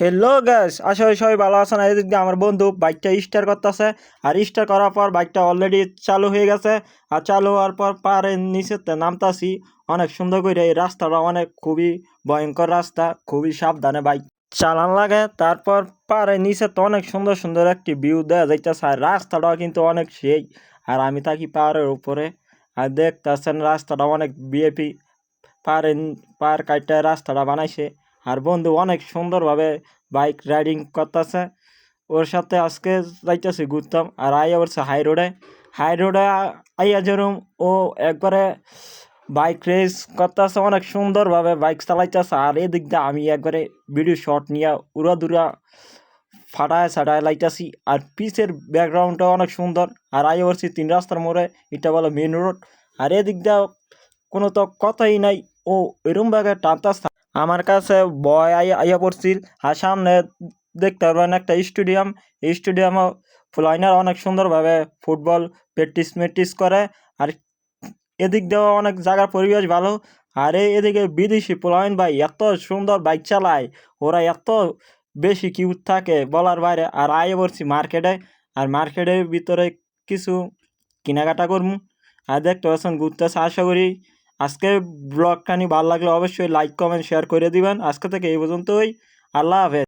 Hello guys, আশা করি সবাই ভালো আছেন। এদিক দিয়ে আমার বন্ধু বাইকটা স্টার্ট করতেছে, আর স্টার্ট করার পর বাইকটা অলরেডি চালু হয়ে গেছে। আর চালু হওয়ার পর পারে নিচেতে নামতাছি অনেক সুন্দর করে। এই রাস্তাটা অনেক খুবই ভয়ঙ্কর রাস্তা, খুবই সাবধানে বাইক চালান লাগে। তারপর পারে নিচে তো অনেক সুন্দর সুন্দর একটি ভিউ দেওয়া যাইতেছে, আর রাস্তাটাও কিন্তু অনেক সেই। আর আমি থাকি পাহাড়ের উপরে, আর দেখতেছেন রাস্তাটা অনেক বিএপি পার পার কাইটা রাস্তাটা বানাইছে। আর বন্ধু অনেক সুন্দরভাবে বাইক রাইডিং করতেছে। ওর সাথে আজকে যাইতেছি ঘুরতাম, আর আইয়া পড়ছে হাই রোডে আইয়া যেরম ও একবারে বাইক রেস করতেছে, অনেক সুন্দরভাবে বাইক চালাইতেছে। আর এদিক দিয়ে আমি একবারে ভিডিও শট নিয়ে উড়াদুরা ফাটায় ছাটায় লাইতাছি। আর পিছের ব্যাকগ্রাউন্ডটা অনেক সুন্দর। আর আইয়া পড়ছি 3 রাস্তার মোড়ে, এটা বলে মেন রোড। আর এদিক দিয়ে কোনো তো কথাই নাই, ও এরম ভাবে টানতাছে আমার কাছে ভয় আইয়া পড়ছিল। আর সামনে দেখতে পারবেন একটা স্টেডিয়াম। এই স্টেডিয়ামও ফুলাইনার অনেক সুন্দরভাবে ফুটবল প্র্যাকটিস করে। আর এদিক দিয়েও অনেক জায়গার পরিবেশ ভালো। আর এদিকে বিদেশি পোলাইন ভাই এত সুন্দর বাইক চালায়, ওরা এত বেশি কিউট থাকে বলার বাইরে। আর আইয়ে পড়ছি মার্কেটে, আর মার্কেটের ভিতরে কিছু কেনাকাটা করবো। আর দেখতে পাচ্ছেন ঘুরতেছে। আশা করি আজকে ব্লগটা নিয়ে ভালো লাগলে অবশ্যই লাইক কমেন্ট শেয়ার করে দিবেন। আজকে থেকে এই পর্যন্তই। আল্লাহ হাফেজ।